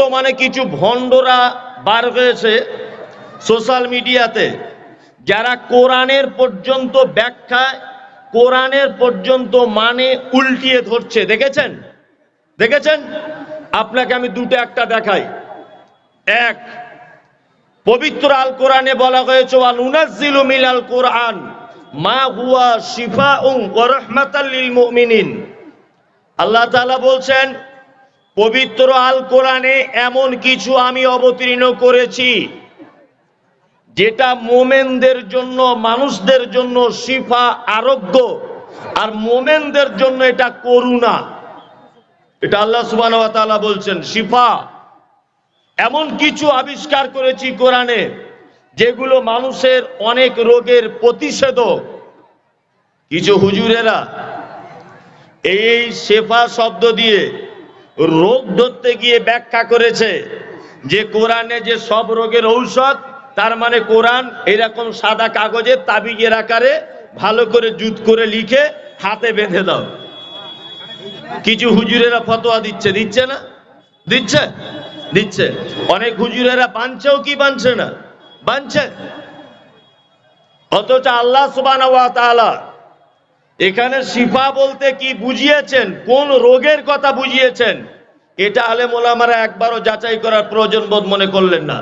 বর্তমানে কিছু ভণ্ডরা বার হয়েছে সোশ্যাল মিডিয়াতে, যারা কোরআনের পর্যন্ত ব্যাখ্যা, কোরআনের পর্যন্ত মানে উল্টিয়ে ধরছে। দেখেছেন? দেখেছেন? আপনাকে আমি দুটো একটা দেখাই। এক, পবিত্র আল কোরআনে বলা হয়েছে ওয়া নুনাজ্জিলু মিনাল কোরআন মা হুয়া শিফাউন ওয়া রাহমাতাল লিল মুমিনিন। আল্লাহ তাআলা বলছেন পবিত্র আল কোরআনে এমন কিছু আমি অবতীর্ণ করেছি যেটা মোমেনদের জন্য, মানুষদের জন্য শিফা, আরোগ্য, আর মোমেনদের জন্য এটা করুণা। এটা আল্লাহ সুবহানাহু ওয়া তাআলা বলছেন শিফা। এমন কিছু আবিষ্কার করেছি কোরআনে যেগুলো মানুষের অনেক রোগের প্রতিষেধক। কিছু হুজুরেরা এই শেফা শব্দ দিয়ে রোগ ধরতে গিয়ে ব্যাখ্যা করেছে যে কোরআনে যে সব রোগের ঔষধ, তার মানে কোরআন এরকম সাদা কাগজের তাবিজের আকারে ভালো করে জুত করে লিখে হাতে বেঁধে দাও। কিছু হুজুরেরা ফতোয়া দিচ্ছে, দিচ্ছে না? দিচ্ছে, দিচ্ছে। অনেক হুজুরেরা বানছেও কি বানছে না? বানছে। অথচ আল্লাহ সুবহানাহু ওয়া তাআলা এখানে শিফা বলতে কি বুঝিয়েছেন, কোন রোগের কথা বুঝিয়েছেন, এটা আলেম ওলামারা একবারও যাচাই করার প্রয়োজন বোধ মনে করলেন না।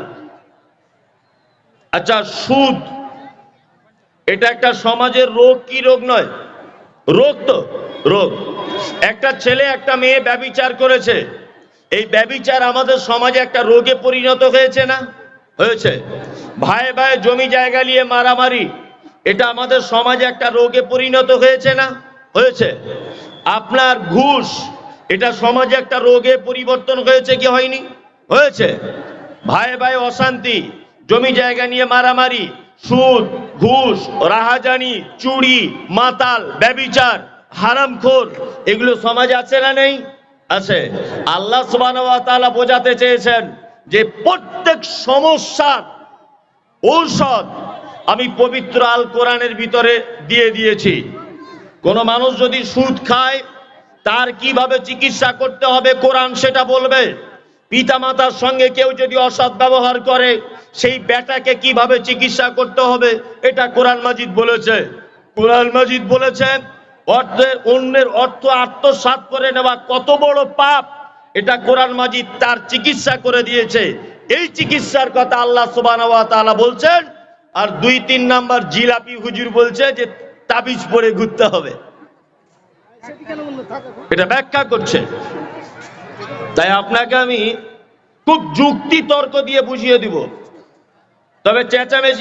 আচ্ছা, সুদ এটা একটা সমাজের রোগ কি রোগ নয়? রোগ তো, রোগ। একটা ছেলে একটা মেয়ে ব্যভিচার করেছে, এই ব্যভিচার আমাদের সমাজে একটা রোগে পরিণত হয়েছে না? হয়েছে। ভাই ভাই জমি জায়গা নিয়ে মারামারি, এটা আমাদের সমাজে একটা রোগে পরিণত হয়েছে না? হয়েছে। আপনার ঘুষ, এটা সমাজে একটা রোগে পরিবর্তন হয়েছে কি হয়নি? হয়েছে। ভাই ভাই অশান্তি, জমি জায়গা নিয়ে মারামারি, সুদ, ঘুষ, রাহাজানি, চুরি, মাতাল, ব্যভিচার, হারামখোর, এগুলো সমাজে আছে না নেই? আছে। আল্লাহ সুবহানাহু ওয়া তাআলা বোঝাতে চেয়েছেন যে প্রত্যেক সমস্যার ঔষধ আমি পবিত্র আল কোরআনের ভিতরে দিয়ে দিয়েছি। কোন মানুষ যদি সুদ খায় তার কিভাবে চিকিৎসা করতে হবে কোরআন সেটা বলবে। পিতামাতার সঙ্গে কেউ যদি অসৎ ব্যবহার করে সেই বেটাকে কিভাবে চিকিৎসা করতে হবে এটা কোরআন মাজিদ বলেছে। কোরআন মাজিদ বলেছে অন্যের অর্থ আত্মসাৎ করে নেওয়া কত বড় পাপ, এটা কোরআন মাজিদ তার চিকিৎসা করে দিয়েছে। এই চিকিৎসার কথা আল্লাহ সুবহানাহু ওয়া তাআলা বলছেন। আর 2-3 নাম্বার জিলাপি হুজুর বলছে যে তাবিজ পরে ঘুরতে হবে, এটা ব্যাখ্যা করছে। তাই আপনাকে আমি খুব যুক্তি তর্ক দিয়ে বুঝিয়ে দিব, তবে চেঁচামেচি